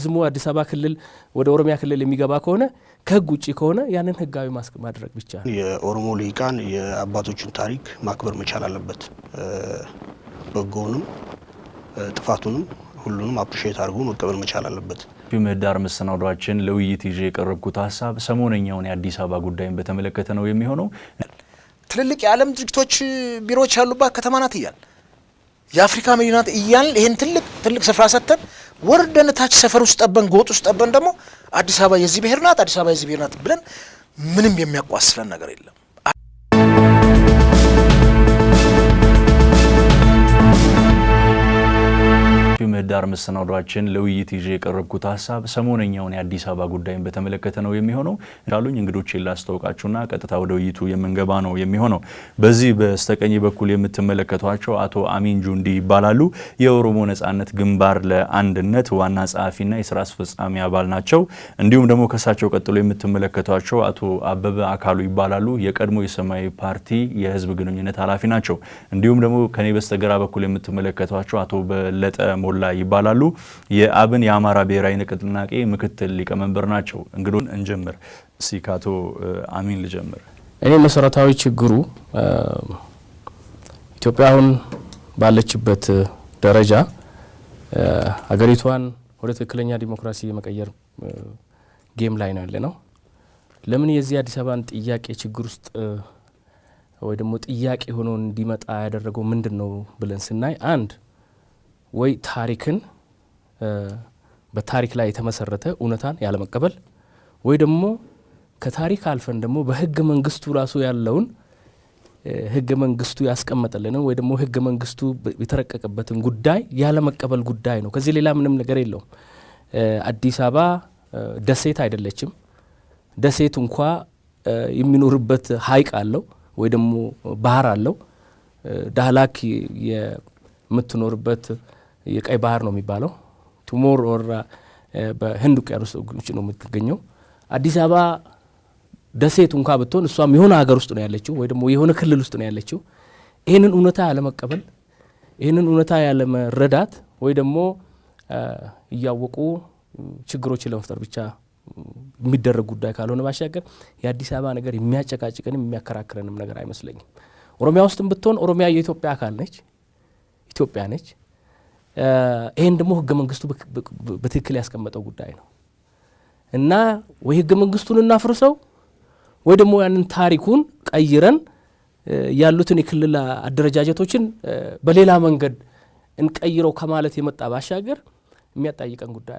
ዝሙ አዲስ አበባ ክልል ወደ ኦሮሚያ ክልል የሚገባ ከሆነ ከህግ ውጪ ከሆነ ያንን ህጋዊ ማድረግ ብቻ ነው። የኦሮሞ ልሂቃን የአባቶችን ታሪክ ማክበር መቻል አለበት። በጎውንም ጥፋቱንም ሁሉንም አፕሪሺየት አድርጎ መቀበል መቻል አለበት። በመዳር መሰናዷችን ለውይይት ይዤ የቀረብኩት ሀሳብ ሰሞነኛውን የአዲስ አበባ ጉዳይን በተመለከተ ነው የሚሆነው። ትልልቅ የዓለም ድርጅቶች ቢሮዎች ያሉባት ከተማ ናት እያል የአፍሪካ መዲናት እያል ይሄን ትልቅ ስፍራ ሰጥተን ወርደን ታች ሰፈር ውስጥ ጠበን ጎጥ ውስጥ ጠበን ደግሞ አዲስ አበባ የዚህ ብሔር ናት አዲስ አበባ የዚህ ብሔር ናት ብለን ምንም የሚያቋስለን ነገር የለም። በመዳር መሰናዷችን ለውይይት ይዤ የቀረብኩት ሀሳብ ሰሞነኛውን የአዲስ አበባ ጉዳይን በተመለከተ ነው የሚሆነው። እንዳሉኝ እንግዶችን ላስተዋውቃችሁና ቀጥታ ወደ ውይይቱ የምንገባ ነው የሚሆነው። በዚህ በስተቀኝ በኩል የምትመለከቷቸው አቶ አሚን ጁንዲ ይባላሉ። የኦሮሞ ነጻነት ግንባር ለአንድነት ዋና ጸሐፊና የሥራ አስፈጻሚ አባል ናቸው። እንዲሁም ደግሞ ከሳቸው ቀጥሎ የምትመለከቷቸው አቶ አበበ አካሉ ይባላሉ። የቀድሞ የሰማያዊ ፓርቲ የህዝብ ግንኙነት ኃላፊ ናቸው። እንዲሁም ደግሞ ከኔ በስተግራ በኩል የምትመለከቷቸው አቶ በለጠ ሞላ ይባላሉ። የአብን የአማራ ብሔራዊ ንቅናቄ ምክትል ሊቀመንበር ናቸው። እንግዲህ እንጀምር። ሲካቶ አሚን ልጀምር። እኔ መሰረታዊ ችግሩ ኢትዮጵያ አሁን ባለችበት ደረጃ ሀገሪቷን ወደ ትክክለኛ ዲሞክራሲ የመቀየር ጌም ላይ ነው ያለነው። ለምን የዚህ አዲስ አበባን ጥያቄ ችግር ውስጥ ወይ ደግሞ ጥያቄ ሆኖ እንዲመጣ ያደረገው ምንድነው ብለን ስናይ አንድ ወይ ታሪክን በታሪክ ላይ የተመሰረተ እውነታን ያለ መቀበል ወይ ደግሞ ከታሪክ አልፈን ደግሞ በህገ መንግስቱ ራሱ ያለውን ህገ መንግስቱ ያስቀመጠልን ወይ ደግሞ ህገ መንግስቱ የተረቀቀበትን ጉዳይ ያለ መቀበል ጉዳይ ነው። ከዚህ ሌላ ምንም ነገር የለውም። አዲስ አበባ ደሴት አይደለችም። ደሴት እንኳን የሚኖርበት ሀይቅ አለው ወይ ደግሞ ባህር አለው። ዳህላክ የምትኖርበት የቀይ ባህር ነው የሚባለው። ቱሞር ኦር በህንድ ውቅያኖስ ውስጥ ነው የምትገኘው። አዲስ አበባ ደሴት እንኳን ብትሆን እሷም የሆነ ሀገር ውስጥ ነው ያለችው ወይ ደግሞ የሆነ ክልል ውስጥ ነው ያለችው። ይሄንን እውነታ ያለ መቀበል ይሄንን እውነታ ያለ መረዳት ወይ ደግሞ እያወቁ ችግሮችን ለመፍጠር ብቻ የሚደረግ ጉዳይ ካልሆነ ባሻገር የአዲስ አበባ ነገር የሚያጨቃጭቀንም የሚያከራክረንም ነገር አይመስለኝም። ኦሮሚያ ውስጥም ብትሆን ኦሮሚያ የኢትዮጵያ አካል ነች፣ ኢትዮጵያ ነች። ይሄን ደግሞ ህገ መንግስቱ በትክክል ያስቀመጠው ጉዳይ ነው እና ወይ ህገ መንግስቱን እናፍርሰው ወይ ደግሞ ያንን ታሪኩን ቀይረን ያሉትን የክልል አደረጃጀቶችን በሌላ መንገድ እንቀይረው ከማለት የመጣ ባሻገር የሚያጣይቀን ጉዳይ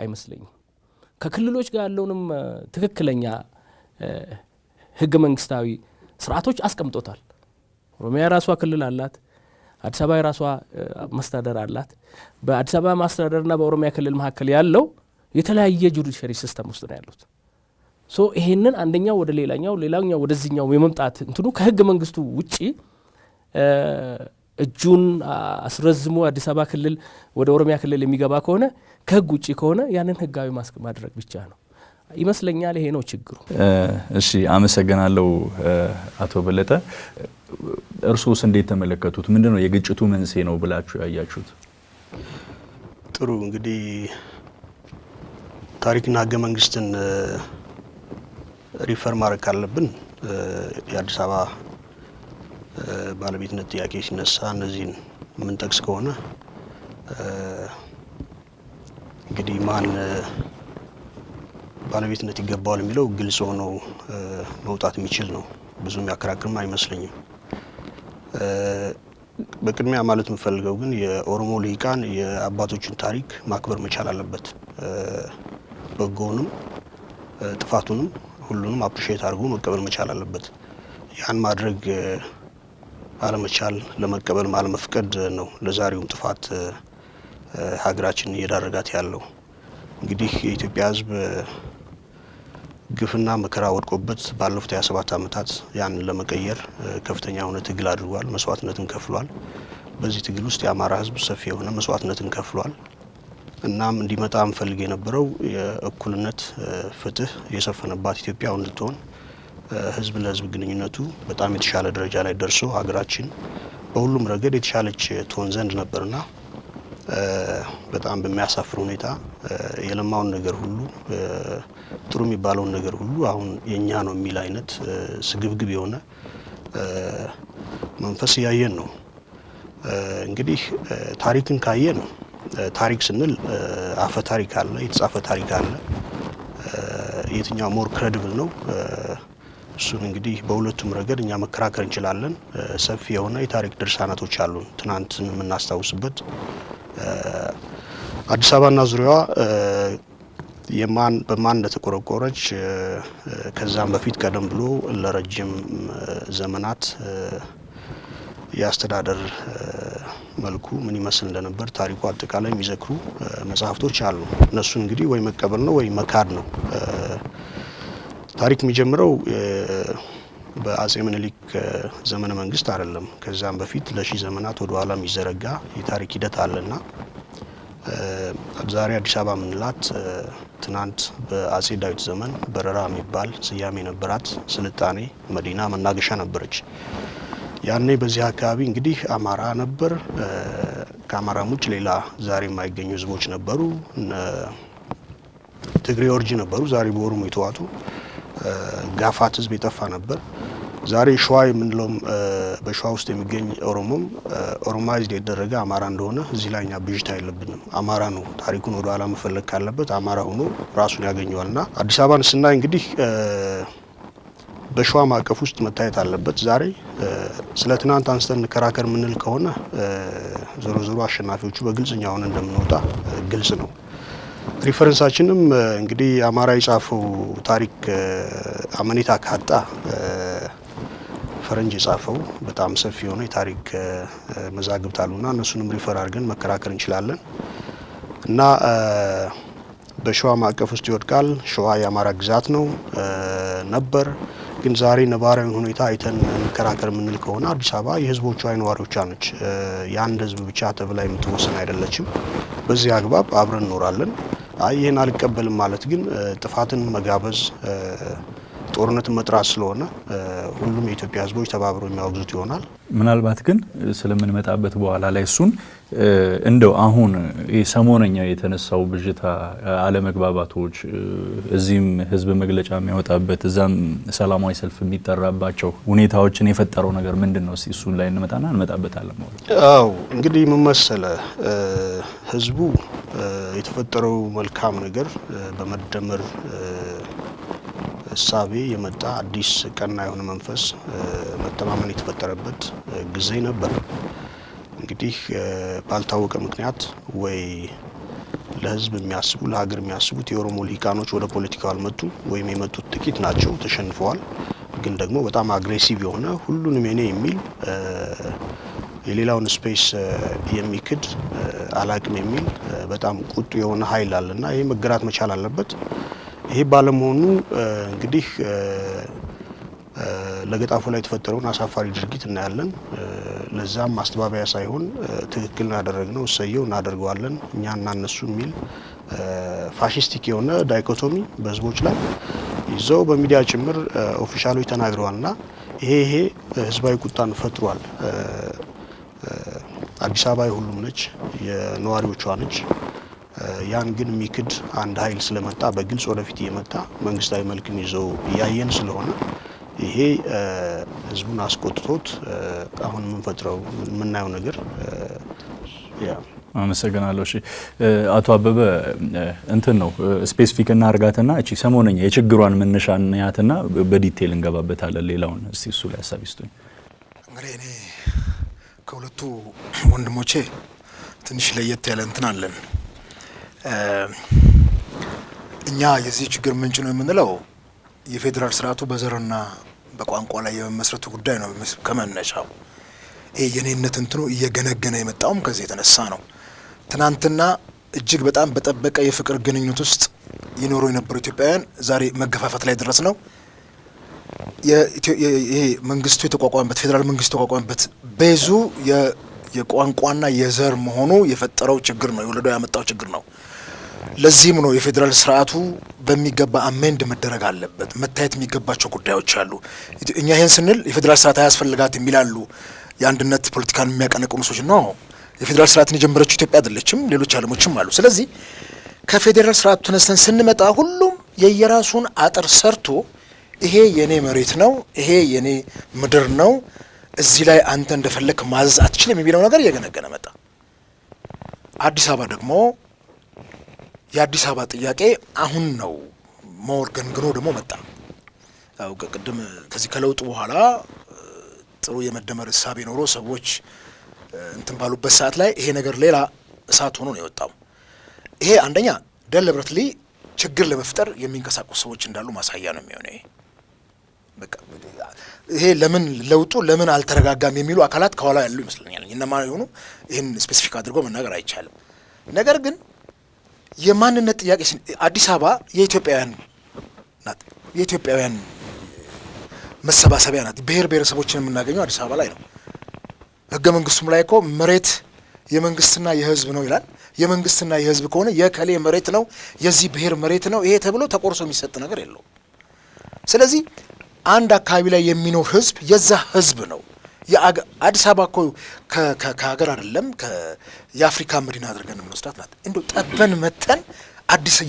አይመስለኝም። ከክልሎች ጋር ያለውንም ትክክለኛ ህገ መንግስታዊ ስርዓቶች አስቀምጦታል። ኦሮሚያ ራሷ ክልል አላት። አዲስ አበባ የራሷ ማስተዳደር አላት። በአዲስ አበባ ማስተዳደርና በኦሮሚያ ክልል መካከል ያለው የተለያየ ጁዲሻሪ ሲስተም ውስጥ ነው ያሉት። ሶ ይሄንን አንደኛው ወደ ሌላኛው ወደዚህኛው የመምጣት እንትኑ ከህገ መንግስቱ ውጪ እጁን አስረዝሞ አዲስ አበባ ክልል ወደ ኦሮሚያ ክልል የሚገባ ከሆነ ከህግ ውጪ ከሆነ ያንን ህጋዊ ማድረግ ብቻ ነው ይመስለኛል። ይሄ ነው ችግሩ። እሺ አመሰግናለሁ አቶ በለጠ። እርሶስ እንዴት ተመለከቱት? ምንድነው የግጭቱ መንስኤ ነው ብላችሁ ያያችሁት? ጥሩ እንግዲህ ታሪክና ህገ መንግስትን ሪፈር ማድረግ ካለብን የአዲስ አበባ ባለቤትነት ጥያቄ ሲነሳ እነዚህን የምንጠቅስ ከሆነ እንግዲህ ማን ባለቤትነት ይገባዋል የሚለው ግልጽ ሆኖ መውጣት የሚችል ነው። ብዙ የሚያከራክርም አይመስለኝም። በቅድሚያ ማለት የምፈልገው ግን የኦሮሞ ልሂቃን የአባቶችን ታሪክ ማክበር መቻል አለበት። በጎውንም ጥፋቱንም ሁሉንም አፕሪሺየት አድርጎ መቀበል መቻል አለበት። ያን ማድረግ አለመቻል ለመቀበል አለመፍቀድ ነው ለዛሬውም ጥፋት ሀገራችን እየዳረጋት ያለው። እንግዲህ የኢትዮጵያ ህዝብ ግፍና መከራ ወድቆበት ባለፉት 27 ዓመታት ያን ለመቀየር ከፍተኛ የሆነ ትግል አድርጓል፣ መስዋዕትነትን ከፍሏል። በዚህ ትግል ውስጥ የአማራ ህዝብ ሰፊ የሆነ መስዋዕትነትን ከፍሏል። እናም እንዲመጣ እንፈልግ የነበረው የእኩልነት ፍትህ የሰፈነባት ኢትዮጵያ እንድትሆን ህዝብ ለህዝብ ግንኙነቱ በጣም የተሻለ ደረጃ ላይ ደርሶ ሀገራችን በሁሉም ረገድ የተሻለች ትሆን ዘንድ ነበርና በጣም በሚያሳፍር ሁኔታ የለማውን ነገር ሁሉ ጥሩ የሚባለውን ነገር ሁሉ አሁን የኛ ነው የሚል አይነት ስግብግብ የሆነ መንፈስ ያየን ነው። እንግዲህ ታሪክን ካየን ታሪክ ስንል አፈ ታሪክ አለ፣ የተጻፈ ታሪክ አለ። የትኛው ሞር ክሬዲብል ነው? እሱን እንግዲህ በሁለቱም ረገድ እኛ መከራከር እንችላለን። ሰፊ የሆነ የታሪክ ድርሳናቶች አሉን። ትናንትን የምናስታውስበት አዲስ አበባና ዙሪያዋ በማን እንደተቆረቆረች ከዛም በፊት ቀደም ብሎ ለረጅም ዘመናት የአስተዳደር መልኩ ምን ይመስል እንደነበር ታሪኩ አጠቃላይ የሚዘክሩ መጽሐፍቶች አሉ። እነሱ እንግዲህ ወይ መቀበል ነው ወይ መካድ ነው። ታሪክ የሚጀምረው በአጼ ምኒልክ ዘመነ መንግስት አይደለም። ከዛም በፊት ለሺህ ዘመናት ወደ ኋላ የሚዘረጋ የታሪክ ሂደት አለና ዛሬ አዲስ አበባ ምንላት ትናንት በአጼ ዳዊት ዘመን በረራ የሚባል ስያሜ ነበራት ስልጣኔ መዲና መናገሻ ነበረች። ያኔ በዚህ አካባቢ እንግዲህ አማራ ነበር። ከአማራም ውጭ ሌላ ዛሬ የማይገኙ ህዝቦች ነበሩ። ትግሬ ኦርጂ ነበሩ፣ ዛሬ በኦሮሞ የተዋጡ። ጋፋት ህዝብ የጠፋ ነበር። ዛሬ ሸዋ የምንለውም በሸዋ ውስጥ የሚገኝ ኦሮሞም ኦሮማይዝድ የተደረገ አማራ እንደሆነ እዚህ ላይ እኛ ብዥታ የለብንም። አማራ ነው። ታሪኩን ወደ ኋላ መፈለግ ካለበት አማራ ሆኖ ራሱን ያገኘዋልና አዲስ አበባን ስናይ እንግዲህ በሸዋ ማዕቀፍ ውስጥ መታየት አለበት። ዛሬ ስለ ትናንት አንስተን እንከራከር ምንል ከሆነ ዞሮ ዞሮ አሸናፊዎቹ በግልጽኛ ሆነ እንደምንወጣ ግልጽ ነው። ሪፈረንሳችንም እንግዲህ አማራ የጻፈው ታሪክ አመኔታ ካጣ ፈረንጅ የጻፈው በጣም ሰፊ የሆነ የታሪክ መዛግብት አሉና እነሱንም ሪፈር አድርገን መከራከር እንችላለን እና በሸዋ ማዕቀፍ ውስጥ ይወድቃል። ሸዋ የአማራ ግዛት ነው ነበር። ግን ዛሬ ነባራዊ ሁኔታ አይተን እንከራከር ምንል ከሆነ አዲስ አበባ የህዝቦቿ ነዋሪዎቿ ነች። የአንድ ህዝብ ብቻ ተብላ የምትወሰን አይደለችም። በዚህ አግባብ አብረን እንኖራለን። ይህን አልቀበልም ማለት ግን ጥፋትን መጋበዝ ጦርነትን መጥራት ስለሆነ ሁሉም የኢትዮጵያ ህዝቦች ተባብረው የሚያወግዙት ይሆናል። ምናልባት ግን ስለምንመጣበት በኋላ ላይ እሱን እንደው አሁን ሰሞነኛ የተነሳው ብዥታ፣ አለመግባባቶች፣ እዚህም ህዝብ መግለጫ የሚያወጣበት እዛም ሰላማዊ ሰልፍ የሚጠራባቸው ሁኔታዎችን የፈጠረው ነገር ምንድነው? እሱን ላይ እንመጣበታለን ማለት ነው። አዎ እንግዲህ ምን መሰለህ ህዝቡ የተፈጠረው መልካም ነገር በመደመር እሳቤ የመጣ አዲስ ቀና የሆነ መንፈስ መተማመን የተፈጠረበት ጊዜ ነበር። እንግዲህ ባልታወቀ ምክንያት ወይ ለህዝብ የሚያስቡ ለሀገር የሚያስቡት የኦሮሞ ሊቃኖች ወደ ፖለቲካው አልመጡ ወይም የመጡት ጥቂት ናቸው፣ ተሸንፈዋል። ግን ደግሞ በጣም አግሬሲቭ የሆነ ሁሉንም የኔ የሚል የሌላውን ስፔስ የሚክድ አላቅም የሚል በጣም ቁጡ የሆነ ኃይል አለና ይሄ መገራት መቻል አለበት። ይሄ ባለመሆኑ እንግዲህ ለገጣፎ ላይ የተፈጠረውን አሳፋሪ ድርጊት እናያለን። ለዛም ማስተባበያ ሳይሆን ትክክል ያደረግነው እሰየው እናደርገዋለን እኛና እነሱ የሚል ፋሺስቲክ የሆነ ዳይኮቶሚ በህዝቦች ላይ ይዘው በሚዲያ ጭምር ኦፊሻሎች ተናግረዋልና ይሄ ህዝባዊ ቁጣን ፈጥሯል። አዲስ አበባ የሁሉም ነች፣ የነዋሪዎቿ ነች። ያን ግን የሚክድ አንድ ኃይል ስለመጣ በግልጽ ወደፊት እየመጣ መንግስታዊ መልክን ይዘው እያየን ስለሆነ ይሄ ህዝቡን አስቆጥቶት አሁን የምንፈጥረው የምናየው ነገር አመሰግናለሁ። እሺ አቶ አበበ እንትን ነው ስፔሲፊክ እና አርጋትና እቺ ሰሞነኛ የችግሯን መነሻናያትና በዲቴል እንገባበታለን። ሌላውን እስቲ እሱ ላይ ሐሳብ ይስጡኝ። እንግዲህ እኔ ከሁለቱ ወንድሞቼ ትንሽ ለየት ያለ እንትን አለን። እኛ የዚህ ችግር ምንጭ ነው የምንለው የፌዴራል ስርዓቱ በዘርና በቋንቋ ላይ የመመስረቱ ጉዳይ ነው ከመነሻው። ይሄ የኔነት እንትኑ እየገነገነ የመጣውም ከዚህ የተነሳ ነው። ትናንትና እጅግ በጣም በጠበቀ የፍቅር ግንኙነት ውስጥ ይኖሩ የነበሩ ኢትዮጵያውያን ዛሬ መገፋፋት ላይ ድረስ ነው። ይሄ መንግስቱ የተቋቋመበት ፌዴራል መንግስቱ የተቋቋመበት ቤዙ የቋንቋና የዘር መሆኑ የፈጠረው ችግር ነው፣ የወለደው ያመጣው ችግር ነው። ለዚህም ነው የፌዴራል ስርዓቱ በሚገባ አሜንድ መደረግ አለበት። መታየት የሚገባቸው ጉዳዮች አሉ። እኛ ይሄን ስንል የፌዴራል ስርዓት አያስፈልጋትም ይላሉ የአንድነት ፖለቲካን የሚያቀነቅኑ ሰዎች ነው። የፌዴራል ስርዓትን የጀመረችው ኢትዮጵያ አይደለችም፣ ሌሎች ዓለሞችም አሉ። ስለዚህ ከፌዴራል ስርዓቱ ተነስተን ስንመጣ ሁሉም የየራሱን አጥር ሰርቶ ይሄ የኔ መሬት ነው፣ ይሄ የኔ ምድር ነው፣ እዚህ ላይ አንተ እንደፈለክ ማዘዝ አትችልም የሚለው ነገር እየገነገነ መጣ። አዲስ አበባ ደግሞ የአዲስ አበባ ጥያቄ አሁን ነው ሞር ገንግኖ ደግሞ መጣ። ያው ቅድም ከዚህ ከለውጡ በኋላ ጥሩ የመደመር እሳቤ ኖሮ ሰዎች እንትን ባሉበት ሰዓት ላይ ይሄ ነገር ሌላ እሳት ሆኖ ነው የወጣው። ይሄ አንደኛ ደሊብሬትሊ ችግር ለመፍጠር የሚንቀሳቀሱ ሰዎች እንዳሉ ማሳያ ነው የሚሆነው። ይሄ ለምን ለውጡ ለምን አልተረጋጋም የሚሉ አካላት ከኋላ ያሉ ይመስለኛል። እነማን የሆኑ ይህን ስፔሲፊክ አድርጎ መናገር አይቻልም። ነገር ግን የማንነት ጥያቄ አዲስ አበባ የኢትዮጵያውያን ናት፣ የኢትዮጵያውያን መሰባሰቢያ ናት። ብሔር ብሔረሰቦችን የምናገኘው አዲስ አበባ ላይ ነው። ህገ መንግስቱም ላይ እኮ መሬት የመንግስትና የህዝብ ነው ይላል። የመንግስትና የህዝብ ከሆነ የከሌ መሬት ነው የዚህ ብሔር መሬት ነው ይሄ ተብሎ ተቆርሶ የሚሰጥ ነገር የለውም። ስለዚህ አንድ አካባቢ ላይ የሚኖር ህዝብ የዛ ህዝብ ነው። አዲስ አበባ እኮ ከሀገር አይደለም የአፍሪካ መዲና አድርገን የምንወስዳት ናት። እንደው ጠበን መተን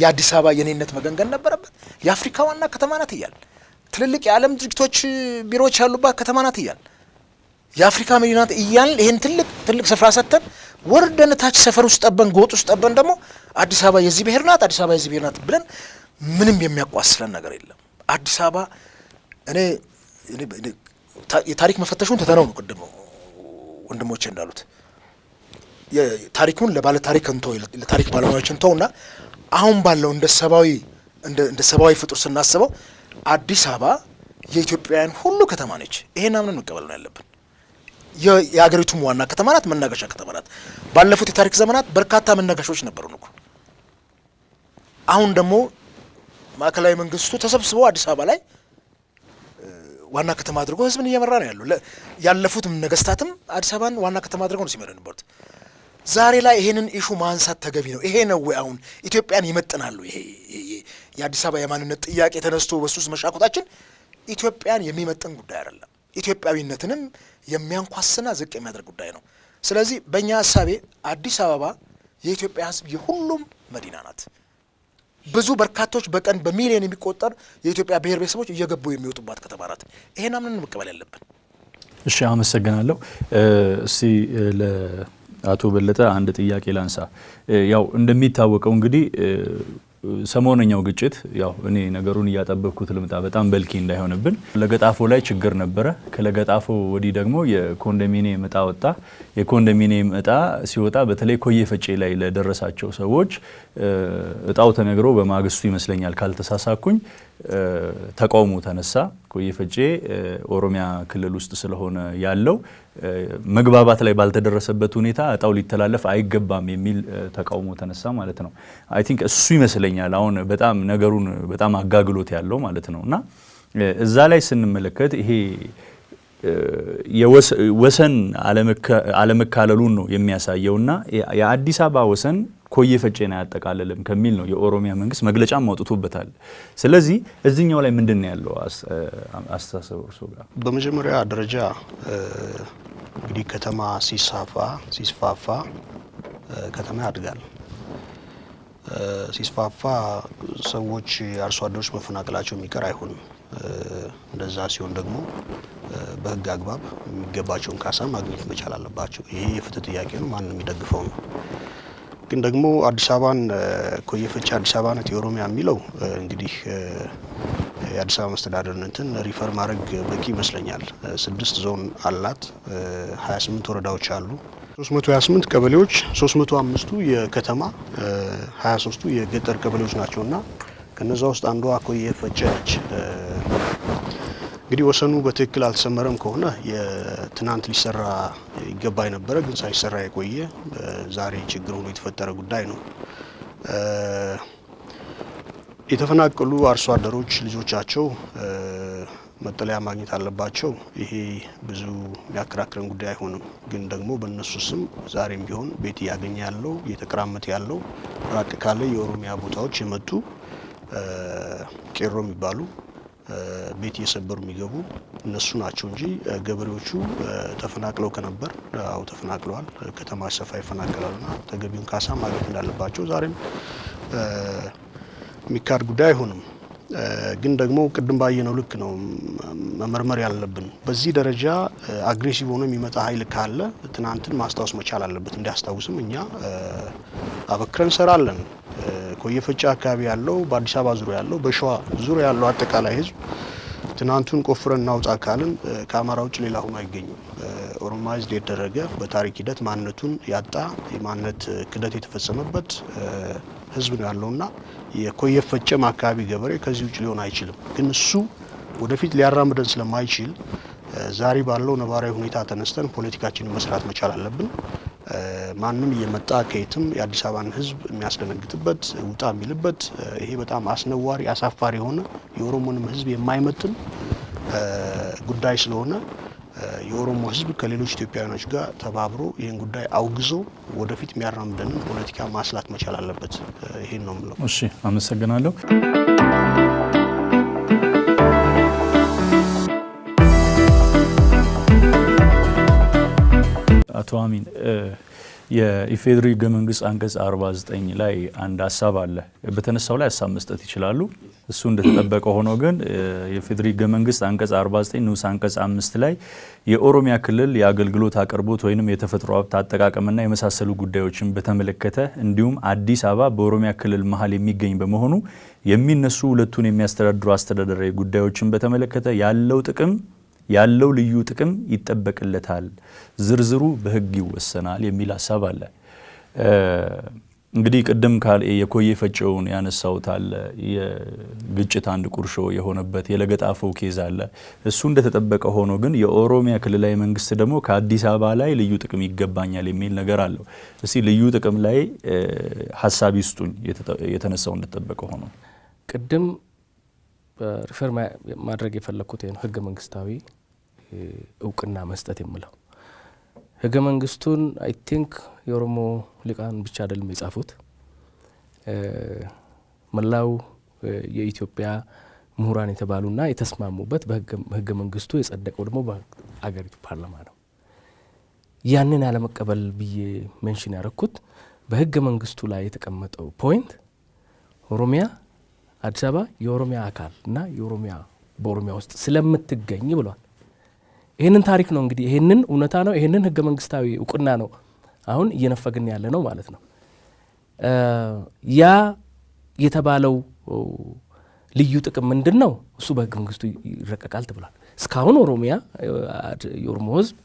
የአዲስ አበባ የኔነት መገንገን ነበረበት። የአፍሪካ ዋና ከተማ ናት እያል ትልልቅ የዓለም ድርጅቶች ቢሮዎች ያሉባት ከተማ ናት እያል የአፍሪካ መዲና ናት እያል ይሄን ትልቅ ስፍራ ሰጥተን ወርደን ታች ሰፈር ውስጥ ጠበን ጎጥ ውስጥ ጠበን ደግሞ አዲስ አበባ የዚህ ብሔር ናት፣ አዲስ አበባ የዚህ ብሔር ናት ብለን ምንም የሚያቋስለን ነገር የለም። አዲስ አበባ እኔ የታሪክ መፈተሹን ተተነው ነው ቅድም ወንድሞቼ እንዳሉት ታሪኩን ለባለ ታሪክ እንተው ለታሪክ ባለሙያዎች እንተውና አሁን ባለው እንደ ሰብአዊ ፍጡር ስናስበው አዲስ አበባ የኢትዮጵያውያን ሁሉ ከተማ ነች። ይሄን አምነን መቀበል ነው ያለብን። የሀገሪቱም ዋና ከተማ ናት፣ መናገሻ ከተማ ናት። ባለፉት የታሪክ ዘመናት በርካታ መናገሻዎች ነበሩን እኮ። አሁን ደግሞ ማዕከላዊ መንግስቱ ተሰብስቦ አዲስ አበባ ላይ ዋና ከተማ አድርጎ ህዝብን እየመራ ነው ያለው። ያለፉትም ነገስታትም አዲስ አበባን ዋና ከተማ አድርጎ ነው ሲመሩ የነበሩት። ዛሬ ላይ ይሄንን ኢሹ ማንሳት ተገቢ ነው። ይሄ ነው ወይ አሁን ኢትዮጵያን ይመጥናሉ? ይሄ የአዲስ አበባ የማንነት ጥያቄ ተነስቶ በሱስ መሻኮታችን ኢትዮጵያን የሚመጥን ጉዳይ አይደለም። ኢትዮጵያዊነትንም የሚያንኳስና ዝቅ የሚያደርግ ጉዳይ ነው። ስለዚህ በእኛ ሀሳቤ አዲስ አበባ የኢትዮጵያ ህዝብ የሁሉም መዲና ናት። ብዙ በርካቶች በቀን በሚሊዮን የሚቆጠር የኢትዮጵያ ብሔር ብሔረሰቦች እየገቡ የሚወጡባት ከተማ ናት። ይሄን አምነን መቀበል ያለብን። እሺ፣ አመሰግናለሁ። እስቲ ለአቶ በለጠ አንድ ጥያቄ ላንሳ። ያው እንደሚታወቀው እንግዲህ ሰሞነኛው ግጭት ያው እኔ ነገሩን እያጠበቅኩት ልምጣ በጣም በልኪ እንዳይሆንብን ለገጣፎ ላይ ችግር ነበረ። ከለገጣፎ ወዲህ ደግሞ የኮንዶሚኒየም እጣ ወጣ። የኮንዶሚኒየም እጣ ሲወጣ በተለይ ኮዬ ፈጬ ላይ ለደረሳቸው ሰዎች እጣው ተነግሮ በማግስቱ ይመስለኛል ካልተሳሳኩኝ ተቃውሞ ተነሳ። ኮዬ ፈጬ ኦሮሚያ ክልል ውስጥ ስለሆነ ያለው መግባባት ላይ ባልተደረሰበት ሁኔታ እጣው ሊተላለፍ አይገባም የሚል ተቃውሞ ተነሳ ማለት ነው። አይ ቲንክ እሱ ይመስለኛል አሁን በጣም ነገሩን በጣም አጋግሎት ያለው ማለት ነው። እና እዛ ላይ ስንመለከት ይሄ የወሰን አለመካለሉን ነው የሚያሳየውና የአዲስ አበባ ወሰን ኮዬ ፈጬን አያጠቃልልም ከሚል ነው የኦሮሚያ መንግስት መግለጫም አውጥቶበታል። ስለዚህ እዚህኛው ላይ ምንድን ነው ያለው አስተሳሰብ እርሶ ጋር? በመጀመሪያ ደረጃ እንግዲህ ከተማ ሲስፋፋ ከተማ ያድጋል። ሲስፋፋ ሰዎች አርሶ አደሮች መፈናቀላቸው የሚቀር አይሆንም። እንደዛ ሲሆን ደግሞ በህግ አግባብ የሚገባቸውን ካሳ ማግኘት መቻል አለባቸው። ይሄ የፍትህ ጥያቄ ነው፣ ማንም የሚደግፈው ነው። ግን ደግሞ አዲስ አበባን ኮዬ ፈጬ አዲስ አበባ ናት የኦሮሚያ የሚለው እንግዲህ የአዲስ አበባ መስተዳደርነትን ሪፈር ማድረግ በቂ ይመስለኛል። 6 ዞን አላት፣ 28 ወረዳዎች አሉ፣ 328 ቀበሌዎች፣ 305ቱ የከተማ 23ቱ የገጠር ቀበሌዎች ናቸውና ከነዛ ውስጥ አንዷ ኮዬ ፈጬ ነች። እንግዲህ ወሰኑ በትክክል አልተሰመረም ከሆነ የትናንት ሊሰራ ይገባ የነበረ ግን ሳይሰራ የቆየ ዛሬ ችግር ሆኖ የተፈጠረ ጉዳይ ነው። የተፈናቀሉ አርሶ አደሮች ልጆቻቸው መጠለያ ማግኘት አለባቸው። ይሄ ብዙ የሚያከራክረን ጉዳይ አይሆንም። ግን ደግሞ በእነሱ ስም ዛሬም ቢሆን ቤት እያገኘ ያለው እየተቀራመተ ያለው ራቅ ካለ የኦሮሚያ ቦታዎች የመጡ ቄሮ የሚባሉ ቤት እየሰበሩ የሚገቡ እነሱ ናቸው እንጂ ገበሬዎቹ ተፈናቅለው ከነበር አው ተፈናቅለዋል። ከተማ ሰፋ ይፈናቀላልና ተገቢውን ካሳ ማግኘት እንዳለባቸው ዛሬም የሚካድ ጉዳይ አይሆንም። ግን ደግሞ ቅድም ባየነው ልክ ነው መመርመር ያለብን። በዚህ ደረጃ አግሬሲቭ ሆኖ የሚመጣ ኃይል ካለ ትናንትን ማስታወስ መቻል አለበት። እንዲያስታውስም እኛ አበክረን ሰራለን። ኮየ ፈጫ አካባቢ ያለው በአዲስ አበባ ዙሪያ ያለው በሸዋ ዙሪያ ያለው አጠቃላይ ህዝብ ትናንቱን ቆፍረን እናውጣ ካልን ከአማራ ውጭ ሌላ ሆኖ አይገኝም። ኦሮማይዝድ የተደረገ በታሪክ ሂደት ማንነቱን ያጣ የማንነት ክደት የተፈጸመበት ህዝብ ነው ያለውና የኮየ ፈጨም አካባቢ ገበሬ ከዚህ ውጭ ሊሆን አይችልም። ግን እሱ ወደፊት ሊያራምደን ስለማይችል ዛሬ ባለው ነባራዊ ሁኔታ ተነስተን ፖለቲካችንን መስራት መቻል አለብን። ማንም እየመጣ ከየትም የአዲስ አበባን ህዝብ የሚያስደነግጥበት ውጣ የሚልበት ይሄ በጣም አስነዋሪ አሳፋሪ የሆነ የኦሮሞንም ህዝብ የማይመጥን ጉዳይ ስለሆነ የኦሮሞ ህዝብ ከሌሎች ኢትዮጵያውያኖች ጋር ተባብሮ ይህን ጉዳይ አውግዞ ወደፊት የሚያራምደንን ፖለቲካ ማስላት መቻል አለበት። ይሄን ነው የምለው። እሺ፣ አመሰግናለሁ። አቶ አሚን የኢፌዴሪ ሕገ መንግስት አንቀጽ 49 ላይ አንድ ሀሳብ አለ። በተነሳው ላይ ሀሳብ መስጠት ይችላሉ። እሱ እንደተጠበቀ ሆኖ ግን የኢፌዴሪ ሕገ መንግስት አንቀጽ 49 ንዑስ አንቀጽ 5 ላይ የኦሮሚያ ክልል የአገልግሎት አቅርቦት ወይንም የተፈጥሮ ሀብት አጠቃቀምና የመሳሰሉ ጉዳዮችን በተመለከተ እንዲሁም አዲስ አበባ በኦሮሚያ ክልል መሀል የሚገኝ በመሆኑ የሚነሱ ሁለቱን የሚያስተዳድሩ አስተዳደራዊ ጉዳዮችን በተመለከተ ያለው ልዩ ጥቅም ይጠበቅለታል፣ ዝርዝሩ በህግ ይወሰናል የሚል ሀሳብ አለ። እንግዲህ ቅድም የኮየ ፈጨውን ያነሳውታል። የግጭት አንድ ቁርሾ የሆነበት የለገጣፎ ኬዝ አለ። እሱ እንደተጠበቀ ሆኖ ግን የኦሮሚያ ክልላዊ መንግስት ደግሞ ከአዲስ አበባ ላይ ልዩ ጥቅም ይገባኛል የሚል ነገር አለው። እስቲ ልዩ ጥቅም ላይ ሀሳብ ይስጡኝ። የተነሳው እንደተጠበቀ ሆኖ ቅድም ሪፈር ማድረግ የፈለኩት ነው ህገ መንግስታዊ እውቅና መስጠት የምለው ህገ መንግስቱን አይ ቲንክ የኦሮሞ ሊቃን ብቻ አይደለም የጻፉት፣ መላው የኢትዮጵያ ምሁራን የተባሉና የተስማሙበት በህገ መንግስቱ የጸደቀው ደግሞ በአገሪቱ ፓርላማ ነው። ያንን ያለመቀበል ብዬ ሜንሽን ያረኩት በህገ መንግስቱ ላይ የተቀመጠው ፖይንት ኦሮሚያ አዲስ አበባ የኦሮሚያ አካል እና በኦሮሚያ ውስጥ ስለምትገኝ ብሏል። ይህንን ታሪክ ነው እንግዲህ ይህንን እውነታ ነው፣ ይህንን ህገ መንግስታዊ እውቅና ነው አሁን እየነፈግን ያለ ነው ማለት ነው። ያ የተባለው ልዩ ጥቅም ምንድን ነው? እሱ በህገ መንግስቱ ይረቀቃል ተብሏል። እስካሁን የኦሮሞ ህዝብ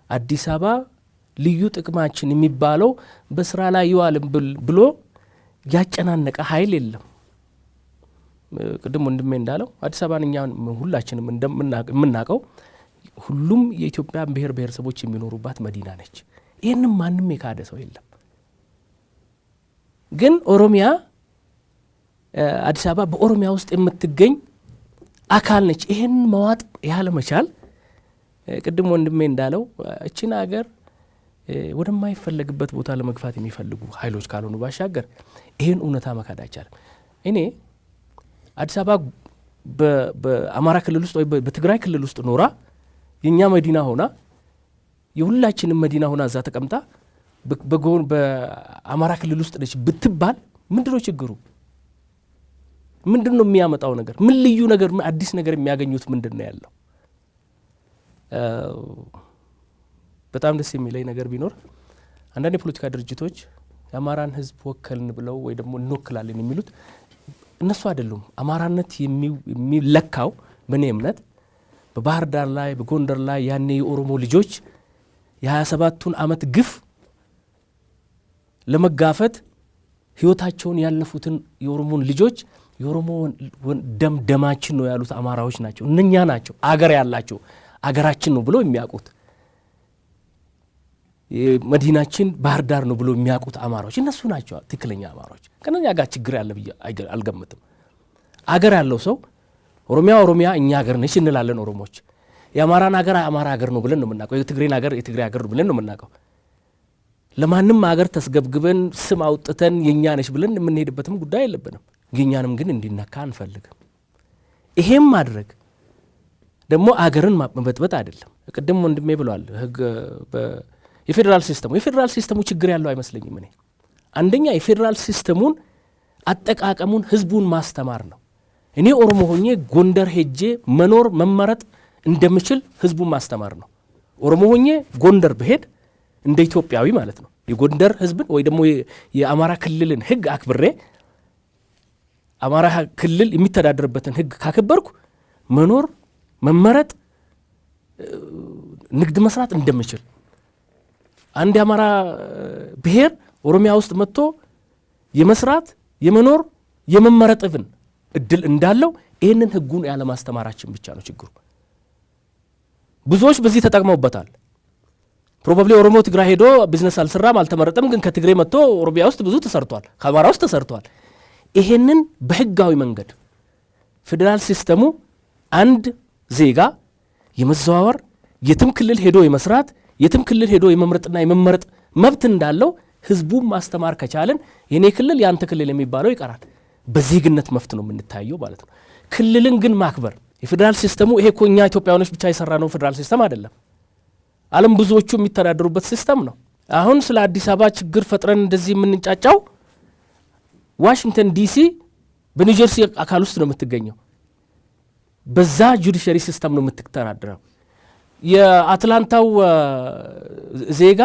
አዲስ አበባ ልዩ ጥቅማችን የሚባለው በስራ ላይ ይዋልም ብሎ ያጨናነቀ ኃይል የለም። ቅድም ወንድሜ እንዳለው አዲስ አበባን እኛ ሁላችንም እንደምናውቀው ሁሉም የኢትዮጵያ ብሔር ብሔረሰቦች የሚኖሩባት መዲና ነች። ይህንም ማንም የካደ ሰው የለም። ግን ኦሮሚያ አዲስ አበባ በኦሮሚያ ውስጥ የምትገኝ አካል ነች። ይህን መዋጥ ያለ መቻል ቅድም ወንድሜ እንዳለው እቺን ሀገር ወደማይፈለግበት ቦታ ለመግፋት የሚፈልጉ ኃይሎች ካልሆኑ ባሻገር ይህን እውነታ መካድ አይቻልም። እኔ አዲስ አበባ በአማራ ክልል ውስጥ ወይ በትግራይ ክልል ውስጥ ኖራ የኛ መዲና ሆና የሁላችንም መዲና ሆና እዛ ተቀምጣ በአማራ ክልል ውስጥ ነች ብትባል ምንድነው ችግሩ? ምንድነው የሚያመጣው ነገር? ምን ልዩ ነገር አዲስ ነገር የሚያገኙት ምንድነው ያለው? በጣም ደስ የሚለኝ ነገር ቢኖር አንዳንድ የፖለቲካ ድርጅቶች የአማራን ሕዝብ ወከልን ብለው ወይ ደግሞ እንወክላለን የሚሉት እነሱ አይደሉም። አማራነት የሚለካው በእኔ እምነት በባህር ዳር ላይ በጎንደር ላይ ያኔ የኦሮሞ ልጆች የ27ቱን ዓመት ግፍ ለመጋፈት ህይወታቸውን ያለፉትን የኦሮሞን ልጆች የኦሮሞ ደማችን ነው ያሉት አማራዎች ናቸው። እነኛ ናቸው አገር ያላቸው አገራችን ነው ብሎ የሚያውቁት መዲናችን ባህር ዳር ነው ብሎ የሚያውቁት አማራዎች እነሱ ናቸው ትክክለኛ አማራዎች። ከነኛ ጋር ችግር ያለ ብዬ አልገምትም። አገር ያለው ሰው ኦሮሚያ እኛ አገር ነች እንላለን ኦሮሞዎች። የአማራን አገር አማራ አገር ነው ብለን ነው የምናውቀው። የትግሬን አገር የትግሬ አገር ነው ብለን ነው የምናውቀው። ለማንም አገር ተስገብግበን ስም አውጥተን የኛ ነች ብለን የምንሄድበትም ጉዳይ የለብንም። የኛንም ግን እንዲነካ አንፈልግም። ይሄም ማድረግ ደግሞ አገርን መበጥበጥ አይደለም። ቅድም ወንድሜ ብሏል የፌዴራል ሲስተሙ ችግር ያለው አይመስለኝም። እኔ አንደኛ የፌዴራል ሲስተሙን አጠቃቀሙን ህዝቡን ማስተማር ነው። እኔ ኦሮሞ ሆኜ ጎንደር ሄጄ መኖር መመረጥ እንደምችል ህዝቡን ማስተማር ነው። ኦሮሞ ሆኜ ጎንደር ብሄድ እንደ ኢትዮጵያዊ ማለት ነው የጎንደር ህዝብን ወይ ደግሞ የአማራ ክልልን ህግ አክብሬ አማራ ክልል የሚተዳደርበትን ህግ ካከበርኩ መኖር መመረጥ ንግድ መስራት እንደምችል አንድ የአማራ ብሔር ኦሮሚያ ውስጥ መጥቶ የመስራት የመኖር የመመረጥን እድል እንዳለው ይህንን ህጉን ያለ ማስተማራችን ብቻ ነው ችግሩ። ብዙዎች በዚህ ተጠቅመውበታል። ፕሮባብሊ ኦሮሞ ትግራይ ሄዶ ቢዝነስ አልሰራም አልተመረጠም፣ ግን ከትግሬ መጥቶ ኦሮሚያ ውስጥ ብዙ ተሰርቷል፣ ከአማራ ውስጥ ተሰርቷል። ይሄንን በህጋዊ መንገድ ፌዴራል ሲስተሙ አንድ ዜጋ የመዘዋወር የትም ክልል ሄዶ የመስራት የትም ክልል ሄዶ የመምረጥና የመመረጥ መብት እንዳለው ህዝቡን ማስተማር ከቻለን የኔ ክልል ያንተ ክልል የሚባለው ይቀራል። በዜግነት መብት ነው የምንታየው ማለት ነው። ክልልን ግን ማክበር የፌዴራል ሲስተሙ ይሄ እኮ እኛ ኢትዮጵያውያኖች ብቻ የሰራ ነው ፌዴራል ሲስተም አይደለም። ዓለም ብዙዎቹ የሚተዳደሩበት ሲስተም ነው። አሁን ስለ አዲስ አበባ ችግር ፈጥረን እንደዚህ የምንጫጫው ዋሽንግተን ዲሲ በኒውጀርሲ አካል ውስጥ ነው የምትገኘው። በዛ ጁዲሻሪ ሲስተም ነው የምትተዳደረው። የአትላንታው ዜጋ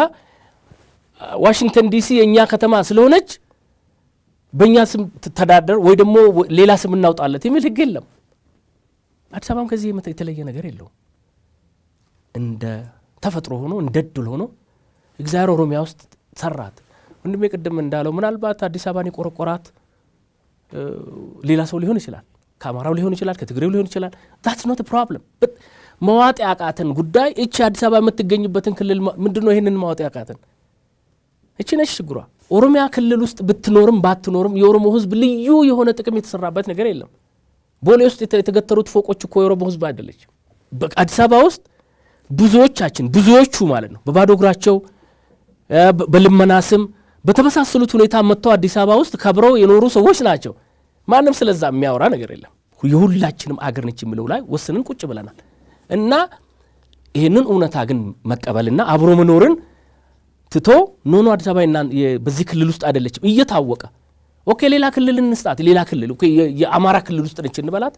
ዋሽንግተን ዲሲ የእኛ ከተማ ስለሆነች በእኛ ስም ተዳደር ወይ ደግሞ ሌላ ስም እናውጣለት የሚል ህግ የለም። አዲስ አበባም ከዚህ የተለየ ነገር የለውም። እንደ ተፈጥሮ ሆኖ እንደ ድል ሆኖ እግዚአብሔር ኦሮሚያ ውስጥ ሰራት። ወንድሜ ቅድም እንዳለው ምናልባት አዲስ አበባን የቆረቆራት ሌላ ሰው ሊሆን ይችላል፣ ከአማራው ሊሆን ይችላል፣ ከትግሬው ሊሆን ይችላል። that's not a problem but መዋጥ ያቃተን ጉዳይ እቺ አዲስ አበባ የምትገኝበትን ክልል ምንድነው ይሄንን መዋጥ ያቃተን? እቺ ነች ችግሯ። ኦሮሚያ ክልል ውስጥ ብትኖርም ባትኖርም የኦሮሞ ህዝብ ልዩ የሆነ ጥቅም የተሰራበት ነገር የለም። ቦሌ ውስጥ የተገተሩት ፎቆች እኮ የኦሮሞ ህዝብ አይደለች። በአዲስ አበባ ውስጥ ብዙዎቹ ማለት ነው በባዶ እግራቸው በልመና ስም በተመሳሰሉት ሁኔታ መጥተው አዲስ አበባ ውስጥ ከብረው የኖሩ ሰዎች ናቸው። ማንም ስለዛ የሚያወራ ነገር የለም። የሁላችንም አገር ነች የሚለው ላይ ወስነን ቁጭ ብለናል እና ይህንን እውነታ ግን መቀበልና አብሮ መኖርን ትቶ ኖ አዲስ አበባ በዚህ ክልል ውስጥ አይደለችም እየታወቀ ኦኬ ሌላ ክልል እንስጣት። ሌላ ክልል ኦኬ የአማራ ክልል ውስጥ ነች እንበላት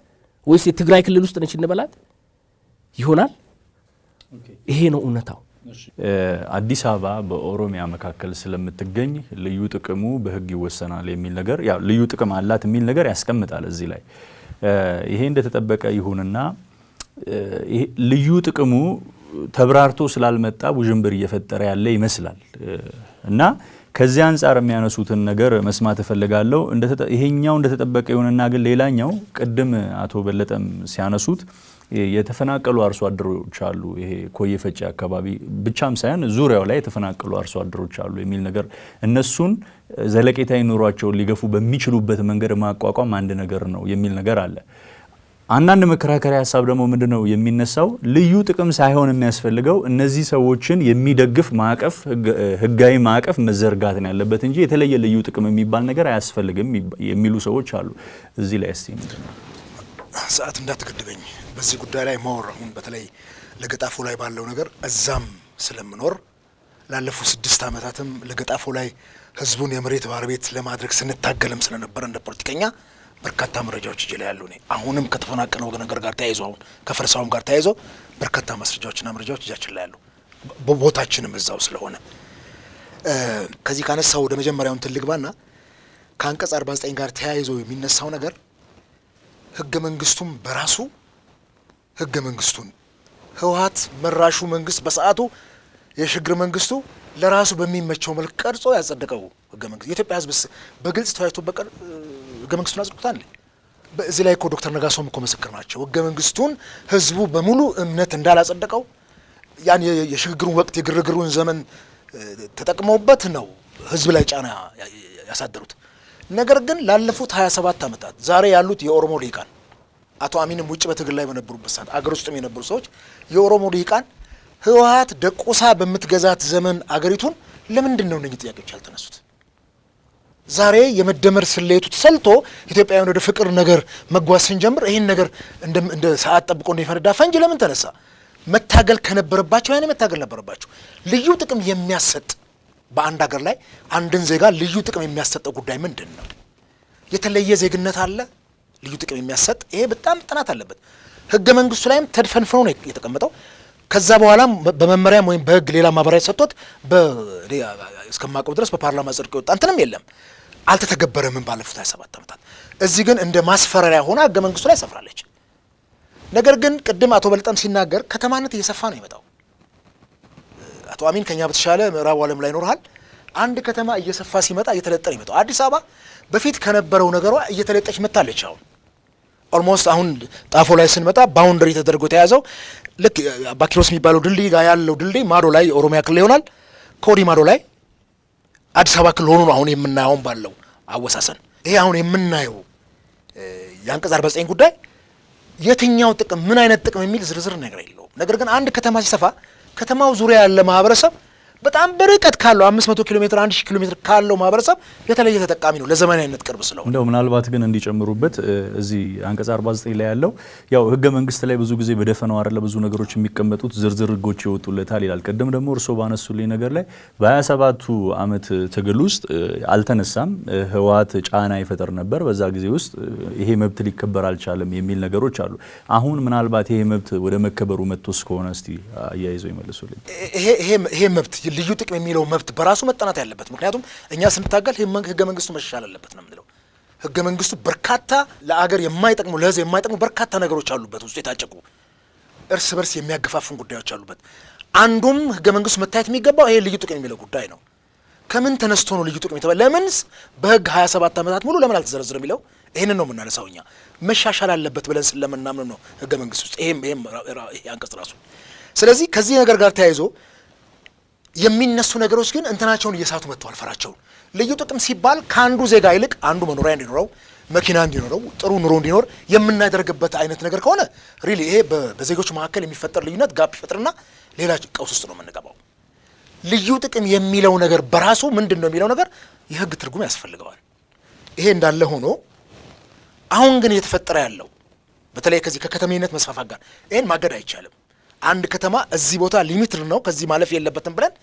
ወይስ የትግራይ ክልል ውስጥ ነች እንበላት ይሆናል? ይሄ ነው እውነታው። አዲስ አበባ በኦሮሚያ መካከል ስለምትገኝ ልዩ ጥቅሙ በህግ ይወሰናል የሚል ነገር ያው ልዩ ጥቅም አላት የሚል ነገር ያስቀምጣል እዚህ ላይ። ይሄ እንደተጠበቀ ይሁንና ልዩ ጥቅሙ ተብራርቶ ስላልመጣ ውዥንብር እየፈጠረ ያለ ይመስላል እና ከዚህ አንፃር የሚያነሱትን ነገር መስማት እፈልጋለሁ። ይሄኛው እንደተጠበቀ ይሁንና ግን ሌላኛው ቅድም አቶ በለጠም ሲያነሱት የተፈናቀሉ አርሶ አደሮች አሉ። ይሄ ኮዬ ፈጬ አካባቢ ብቻም ሳይሆን ዙሪያው ላይ የተፈናቀሉ አርሶ አደሮች አሉ የሚል ነገር እነሱን ዘለቄታዊ ኑሯቸውን ሊገፉ በሚችሉበት መንገድ ማቋቋም አንድ ነገር ነው የሚል ነገር አለ። አንዳንድ መከራከሪያ ሀሳብ ደግሞ ምንድነው የሚነሳው? ልዩ ጥቅም ሳይሆን የሚያስፈልገው እነዚህ ሰዎችን የሚደግፍ ማዕቀፍ ህጋዊ ማዕቀፍ መዘርጋት ነው ያለበት እንጂ የተለየ ልዩ ጥቅም የሚባል ነገር አያስፈልግም የሚሉ ሰዎች አሉ። እዚህ ላይ እስቲ ምንድነው ሰዓት እንዳትገድበኝ በዚህ ጉዳይ ላይ ማወራውን በተለይ ለገጣፎ ላይ ባለው ነገር እዛም ስለምኖር ላለፉት 6 ዓመታትም ለገጣፎ ላይ ህዝቡን የመሬት ባለቤት ለማድረግ ስንታገልም ስለነበር እንደ ፖለቲከኛ በርካታ መረጃዎች እጄ ላይ ያሉ ነኝ። አሁንም ከተፈናቀለው ነገር ጋር ተያይዞ አሁን ከፈርሳውም ጋር ተያይዞ በርካታ ማስረጃዎችና መረጃዎች እጃችን ላይ ያሉ ቦታችንም እዛው ስለሆነ ከዚህ ካነሳው ወደ መጀመሪያውን ትልግባና ከአንቀጽ 49 ጋር ተያይዞ የሚነሳው ነገር ህገ መንግስቱም በራሱ ህገ መንግስቱን ህወሓት መራሹ መንግስት በሰዓቱ የሽግግር መንግስቱ ለራሱ በሚመቸው መልክ ቀርጾ ያጸደቀው ህገ መንግስት የኢትዮጵያ ህዝብ በግልጽ ተወያይቶ በቀር ህገ መንግስቱን አጽድቆታል። በዚህ ላይ እኮ ዶክተር ነጋሶም እኮ ምስክር ናቸው። ህገ መንግስቱን ህዝቡ በሙሉ እምነት እንዳላጸደቀው ያን የሽግግሩን ወቅት የግርግሩን ዘመን ተጠቅመውበት ነው ህዝብ ላይ ጫና ያሳደሩት። ነገር ግን ላለፉት 27 ዓመታት ዛሬ ያሉት የኦሮሞ ልሂቃን አቶ አሚንም ውጭ በትግል ላይ በነበሩበት ሰዓት አገር ውስጥም የነበሩ ሰዎች የኦሮሞ ልሂቃን ህወሓት ደቆሳ በምትገዛት ዘመን አገሪቱን ለምንድን ነው እነዚህ ጥያቄዎች ያልተነሱት? ዛሬ የመደመር ስሌቱ ተሰልቶ ኢትዮጵያውያን ወደ ፍቅር ነገር መጓዝ ስንጀምር ይሄን ነገር እንደ ሰዓት ጠብቆ እንደፈረዳ ፈንጅ ለምን ተነሳ? መታገል ከነበረባቸው ያኔ መታገል ነበረባቸው። ልዩ ጥቅም የሚያሰጥ በአንድ ሀገር ላይ አንድን ዜጋ ልዩ ጥቅም የሚያሰጠው ጉዳይ ምንድን ነው? የተለየ ዜግነት አለ ልዩ ጥቅም የሚያሰጥ ይሄ በጣም ጥናት አለበት። ህገ መንግስቱ ላይም ተድፈንፍኖ ነው የተቀመጠው። ከዛ በኋላም በመመሪያም ወይም በህግ ሌላ ማብራሪያ ሰጥቶት እስከማውቀው ድረስ በፓርላማ ጸድቆ የወጣ እንትንም የለም፣ አልተተገበረም ባለፉት 27 ዓመታት። እዚህ ግን እንደ ማስፈራሪያ ሆና ህገ መንግስቱ ላይ ሰፍራለች። ነገር ግን ቅድም አቶ በልጠም ሲናገር ከተማነት እየሰፋ ነው የመጣው። አቶ አሚን ከኛ በተሻለ ምዕራብ ዓለም ላይ ኖርሃል። አንድ ከተማ እየሰፋ ሲመጣ እየተለጠረ ይመጣው። አዲስ አበባ በፊት ከነበረው ነገሯ እየተለጠች መጣለች። አሁን ኦልሞስት አሁን ጣፎ ላይ ስንመጣ ባውንደሪ ተደርጎ ተያዘው። ልክ አባኪሮስ የሚባለው ድልድይ ጋር ያለው ድልድይ ማዶ ላይ ኦሮሚያ ክልል ይሆናል። ኮዲ ማዶ ላይ አዲስ አበባ ክልል ሆኖ ነው አሁን የምናየው ባለው አወሳሰን። ይሄ አሁን የምናየው የአንቀጽ 49 ጉዳይ የትኛው ጥቅም ምን አይነት ጥቅም የሚል ዝርዝር ነገር የለውም። ነገር ግን አንድ ከተማ ሲሰፋ ከተማው ዙሪያ ያለ ማህበረሰብ በጣም በርቀት ካለው 500 ኪሎ ሜትር 1000 ኪሎ ሜትር ካለው ማህበረሰብ የተለየ ተጠቃሚ ነው፣ ለዘመናዊነት ቅርብ ስለሆነ። እንደው ምናልባት ግን እንዲጨምሩበት እዚህ አንቀጽ 49 ላይ ያለው ያው ህገ መንግስት ላይ ብዙ ጊዜ በደፈናው አይደለ ብዙ ነገሮች የሚቀመጡት ዝርዝር ህጎች ይወጡለታል ይላል። ቀደም ደግሞ እርስዎ ባነሱልኝ ነገር ላይ በ27ቱ ዓመት ትግል ውስጥ አልተነሳም፣ ህወሓት ጫና ይፈጠር ነበር፣ በዛ ጊዜ ውስጥ ይሄ መብት ሊከበር አልቻለም የሚል ነገሮች አሉ። አሁን ምናልባት ይሄ መብት ወደ መከበሩ መጥቶስ ከሆነ እስቲ አያይዘው ይመልሱልኝ። ይሄ መብት ልዩ ጥቅም የሚለው መብት በራሱ መጠናት ያለበት። ምክንያቱም እኛ ስንታገል ህገ መንግስቱ መሻሻል አለበት ነው የምንለው። ህገ መንግስቱ በርካታ ለአገር የማይጠቅሙ ለህዝብ የማይጠቅሙ በርካታ ነገሮች አሉበት፣ ውስጡ የታጨቁ እርስ በርስ የሚያገፋፉን ጉዳዮች አሉበት። አንዱም ህገ መንግስቱ መታየት የሚገባው ይሄ ልዩ ጥቅም የሚለው ጉዳይ ነው። ከምን ተነስቶ ነው ልዩ ጥቅም የተባለ? ለምንስ በህግ 27 ዓመታት ሙሉ ለምን አልተዘረዘረ የሚለው ይሄንን ነው የምናነሳው እኛ። መሻሻል አለበት ብለን ስለምናምን ነው ህገ መንግስት ውስጥ ይሄ አንቀጽ ራሱ። ስለዚህ ከዚህ ነገር ጋር ተያይዞ የሚነሱ ነገሮች ግን እንትናቸውን እየሳቱ መጥተዋል። ፈራቸውን ልዩ ጥቅም ሲባል ከአንዱ ዜጋ ይልቅ አንዱ መኖሪያ እንዲኖረው፣ መኪና እንዲኖረው፣ ጥሩ ኑሮ እንዲኖር የምናደርግበት አይነት ነገር ከሆነ ሪሊ ይሄ በዜጎች መካከል የሚፈጠር ልዩነት ጋፕ ይፈጥርና ሌላ ቀውስ ውስጥ ነው የምንገባው። ልዩ ጥቅም የሚለው ነገር በራሱ ምንድን ነው የሚለው ነገር የህግ ትርጉም ያስፈልገዋል። ይሄ እንዳለ ሆኖ አሁን ግን እየተፈጠረ ያለው በተለይ ከዚህ ከከተሜነት መስፋፋት ጋር ይሄን ማገድ አይቻልም። አንድ ከተማ እዚህ ቦታ ሊሚትድ ነው ከዚህ ማለፍ የለበትም ብለን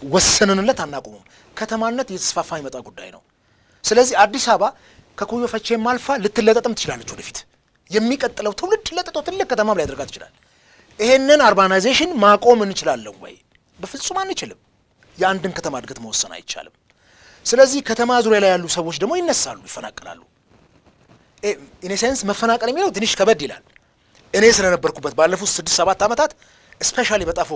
ወሰንንለት አናቆሙም። ከተማነት እየተስፋፋ ይመጣ ጉዳይ ነው። ስለዚህ አዲስ አበባ ከኩዮ ፈቼም አልፋ ልትለጠጥም ትችላለች። ወደፊት የሚቀጥለው ትውልድ ለጥጦ ትልቅ ከተማም ሊያደርጋት ይችላል። ይሄንን አርባናይዜሽን ማቆም እንችላለን ወይ? በፍጹም አንችልም። የአንድን ከተማ እድገት መወሰን አይቻልም። ስለዚህ ከተማ ዙሪያ ላይ ያሉ ሰዎች ደግሞ ይነሳሉ፣ ይፈናቀላሉ። ኢኔሴንስ መፈናቀል የሚለው ትንሽ ከበድ ይላል። እኔ ስለነበርኩበት ባለፉት 6-7 ዓመታት ስፔሻሊ በጣፎ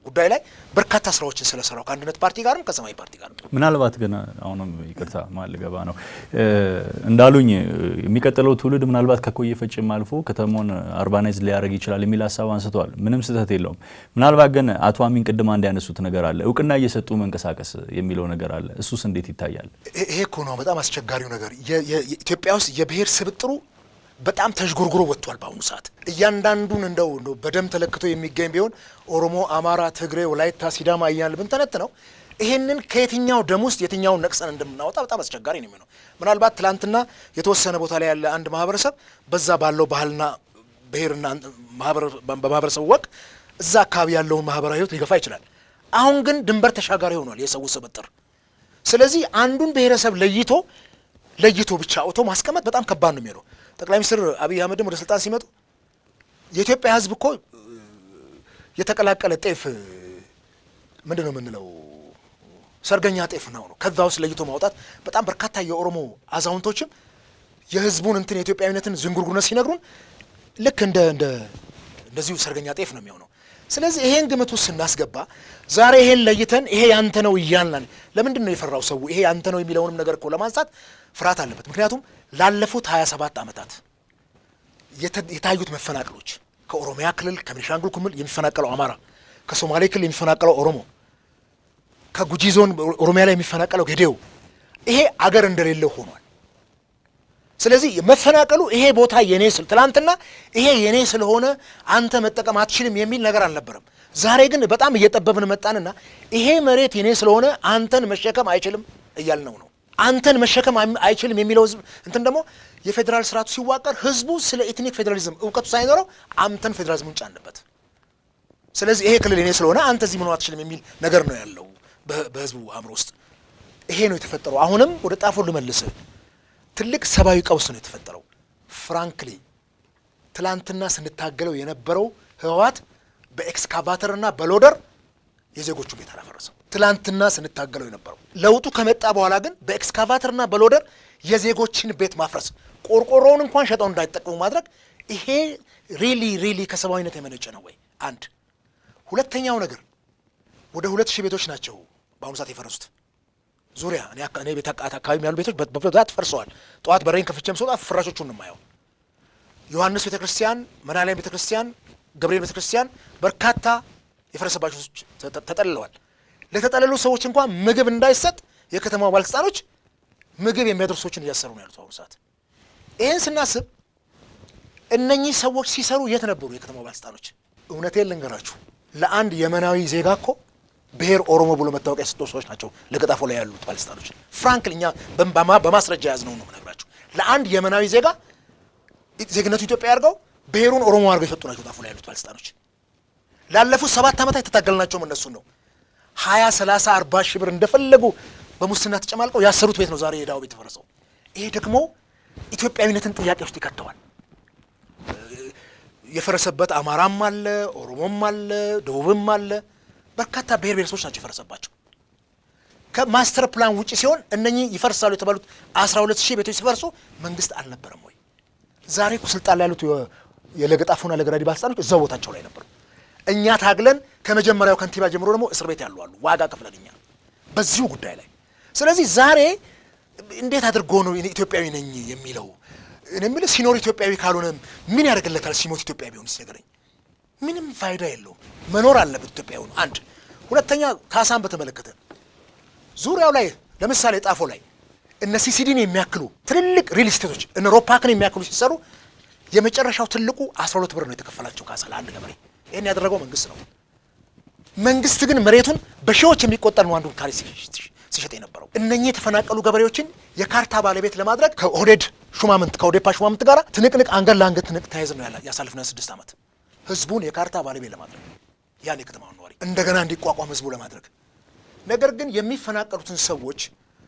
ጉዳይ ላይ በርካታ ስራዎችን ስለሰራው ከአንድነት ፓርቲ ጋርም ከሰማያዊ ፓርቲ ጋርም። ምናልባት ግን አሁንም ይቅርታ ማልገባ ነው እንዳሉኝ የሚቀጥለው ትውልድ ምናልባት ከኮየ ፈጭም አልፎ ከተማውን አርባናይዝ ሊያደርግ ይችላል የሚል ሀሳብ አንስተዋል። ምንም ስህተት የለውም። ምናልባት ግን አቶ አሚን ቅድም አንድ ያነሱት ነገር አለ፣ እውቅና እየሰጡ መንቀሳቀስ የሚለው ነገር አለ። እሱስ እንዴት ይታያል? ይሄ እኮ ነው በጣም አስቸጋሪው ነገር። የኢትዮጵያ ውስጥ የብሔር ስብጥሩ በጣም ተዥጎርጉሮ ወጥቷል። በአሁኑ ሰዓት እያንዳንዱን እንደው በደም ተለክቶ የሚገኝ ቢሆን ኦሮሞ፣ አማራ፣ ትግሬ፣ ወላይታ፣ ሲዳማ እያልን ብንተነት ነው ይሄንን ከየትኛው ደም ውስጥ የትኛውን ነቅሰን እንደምናወጣ በጣም አስቸጋሪ ነው የሚሆነው። ምናልባት ትላንትና የተወሰነ ቦታ ላይ ያለ አንድ ማህበረሰብ በዛ ባለው ባህልና ብሔርና በማህበረሰቡ ወቅ እዛ አካባቢ ያለውን ማህበራዊ ህይወት ሊገፋ ይችላል። አሁን ግን ድንበር ተሻጋሪ ሆኗል የሰው ስብጥር። ስለዚህ አንዱን ብሔረሰብ ለይቶ ብቻ አውቶ ማስቀመጥ በጣም ከባድ ነው የሚሆነው። ጠቅላይ ሚኒስትር አብይ አህመድም ወደ ስልጣን ሲመጡ የኢትዮጵያ ህዝብ እኮ የተቀላቀለ ጤፍ ምንድን ነው የምንለው ሰርገኛ ጤፍ ነው። ከዛ ውስጥ ለይቶ ማውጣት በጣም በርካታ የኦሮሞ አዛውንቶችም የህዝቡን እንትን የኢትዮጵያዊነትን ዝንጉርጉርነት ሲነግሩን ልክ እንደዚሁ ሰርገኛ ጤፍ ነው የሚሆነው። ስለዚህ ይሄን ግምት ውስጥ ስናስገባ ዛሬ ይሄን ለይተን ይሄ ያንተ ነው እያልን ለምንድን ነው የፈራው ሰው? ይሄ ያንተ ነው የሚለውንም ነገር እኮ ለማንሳት ፍርሃት አለበት። ምክንያቱም ላለፉት 27 ዓመታት የታዩት መፈናቀሎች ከኦሮሚያ ክልል ከቤኒሻንጉል ክልል የሚፈናቀለው አማራ፣ ከሶማሌ ክልል የሚፈናቀለው ኦሮሞ፣ ከጉጂ ዞን ኦሮሚያ ላይ የሚፈናቀለው ጌዴኦ ይሄ አገር እንደሌለው ሆኗል። ስለዚህ መፈናቀሉ ይሄ ቦታ የኔ ትላንትና ይሄ የኔ ስለሆነ አንተ መጠቀም አትችልም የሚል ነገር አልነበረም። ዛሬ ግን በጣም እየጠበብን መጣንና ይሄ መሬት የኔ ስለሆነ አንተን መሸከም አይችልም እያልነው ነው። አንተን መሸከም አይችልም የሚለው ህዝብ እንትን ደግሞ የፌዴራል ስርዓቱ ሲዋቀር ህዝቡ ስለ ኤትኒክ ፌዴራሊዝም እውቀቱ ሳይኖረው አንተን ፌዴራሊዝሙን ጫንበት። ስለዚህ ይሄ ክልል እኔ ስለሆነ አንተ እዚህ መኖር አትችልም የሚል ነገር ነው ያለው በህዝቡ አእምሮ ውስጥ። ይሄ ነው የተፈጠረው። አሁንም ወደ ጣፎ ልመልስ። ትልቅ ሰብአዊ ቀውስ ነው የተፈጠረው። ፍራንክሊ ትላንትና ስንታገለው የነበረው ህወሓት በኤክስካቫተርና በሎደር የዜጎቹ ቤት አላፈረሰው። ትላንትና ስንታገለው የነበረው ለውጡ ከመጣ በኋላ ግን በኤክስካቫተርና በሎደር የዜጎችን ቤት ማፍረስ፣ ቆርቆሮውን እንኳን ሸጠው እንዳይጠቀሙ ማድረግ፣ ይሄ ሪሊ ከሰብአዊነት የመነጨ ነው ወይ? አንድ ሁለተኛው ነገር ወደ 2000 ቤቶች ናቸው በአሁኑ ሰዓት የፈረሱት። ዙሪያ እኔ ቤት አካባቢ ያሉ ቤቶች በብዛት ፈርሰዋል። ጠዋት በሬን ከፍቼም ስወጣ ፍራሾቹን ነው የማየው። ዮሐንስ ቤተክርስቲያን፣ መድኃኔዓለም ቤተክርስቲያን፣ ገብርኤል ቤተክርስቲያን በርካታ የፈረሰባቸው ተጠልለዋል። ለተጠለሉ ሰዎች እንኳን ምግብ እንዳይሰጥ የከተማው ባለስልጣኖች ምግብ የሚያደርሱ ሰዎችን እያሰሩ ነው ያሉት አሁን ሰዓት። ይህን ስናስብ እነኚህ ሰዎች ሲሰሩ የት ነበሩ የከተማው ባለስልጣኖች? እውነቴን ልንገራችሁ፣ ለአንድ የመናዊ ዜጋ እኮ ብሔር ኦሮሞ ብሎ መታወቂያ የሰጡ ሰዎች ናቸው ለገጣፎ ላይ ያሉት ባለስልጣኖች። ፍራንክሊ እኛ በማስረጃ ያዝነው ነው የምነግራችሁ። ለአንድ የመናዊ ዜጋ ዜግነቱ ኢትዮጵያ ያድርገው ብሔሩን ኦሮሞ አድርገው የሰጡ ናቸው ጣፎ ላይ ያሉት ባለስልጣኖች። ላለፉት 7 ዓመታት የተታገልናቸውም እነሱን ነው። 20፣ 30፣ 40 ሺህ ብር እንደፈለጉ በሙስና ተጨማልቀው ያሰሩት ቤት ነው ዛሬ የዳው ቤት ፈረሰው። ይሄ ደግሞ ኢትዮጵያዊነትን ጥያቄ ውስጥ ይከተዋል። የፈረሰበት አማራም አለ፣ ኦሮሞም አለ፣ ደቡብም አለ። በርካታ ብሔር ብሔረሰቦች ናቸው የፈረሰባቸው። ከማስተር ፕላን ውጪ ሲሆን እነኚህ ይፈርሳሉ የተባሉት 12000 ቤቶች ሲፈርሱ መንግስት አልነበረም ወይ? ዛሬ እኮ ስልጣን ላይ ያሉት የለገጣፎና ለገዳዲ ባለስልጣኖች እዛው ቦታቸው ላይ ነበሩ። እኛ ታግለን ከመጀመሪያው ከንቲባ ጀምሮ ደግሞ እስር ቤት ያሉ አሉ፣ ዋጋ ከፍለን እኛ በዚሁ ጉዳይ ላይ። ስለዚህ ዛሬ እንዴት አድርጎ ነው ኢትዮጵያዊ ነኝ የሚለው? እኔ የምልህ ሲኖር ኢትዮጵያዊ ካልሆነ ምን ያደርግለታል? ሲሞት ኢትዮጵያዊ ቢሆንስ ነገረኝ። ምንም ፋይዳ የለውም። መኖር አለበት ኢትዮጵያዊ ሆኖ። አንድ ሁለተኛ፣ ካሳን በተመለከተ ዙሪያው ላይ ለምሳሌ ጣፎ ላይ እነ ሲሲዲን የሚያክሉ ትልልቅ ሪል ስቴቶች እነ ሮፓክን የሚያክሉ ሲሰሩ የመጨረሻው ትልቁ 12 ብር ነው የተከፈላቸው ካሳ ለአንድ ገበሬ። ይሄን ያደረገው መንግስት ነው። መንግስት ግን መሬቱን በሺዎች የሚቆጠር ነው አንዱን ካሬ ሲሸጥ የነበረው። እነኚህ የተፈናቀሉ ገበሬዎችን የካርታ ባለቤት ለማድረግ ከኦህዴድ ሹማምንት ከኦዴፓ ሹማምንት ጋር ትንቅንቅ አንገት ለአንገት ትንቅ ተያይዘን ነው ያሳልፍነው 6 ዓመት ህዝቡን የካርታ ባለቤት ለማድረግ ያን የከተማውን ነዋሪ እንደገና እንዲቋቋም ህዝቡ ለማድረግ። ነገር ግን የሚፈናቀሉትን ሰዎች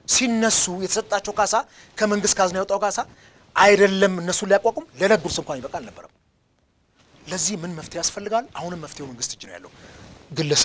ሲነሱ የተሰጣቸው ካሳ ከመንግስት ካዝና ያወጣው ካሳ አይደለም እነሱን ሊያቋቁም ለዕለት ጉርስ እንኳን ይበቃ አልነበረም። ለዚህ ምን መፍትሄ ያስፈልጋል? አሁንም መፍትሄው መንግስት እጅ ነው ያለው። ግለሰብ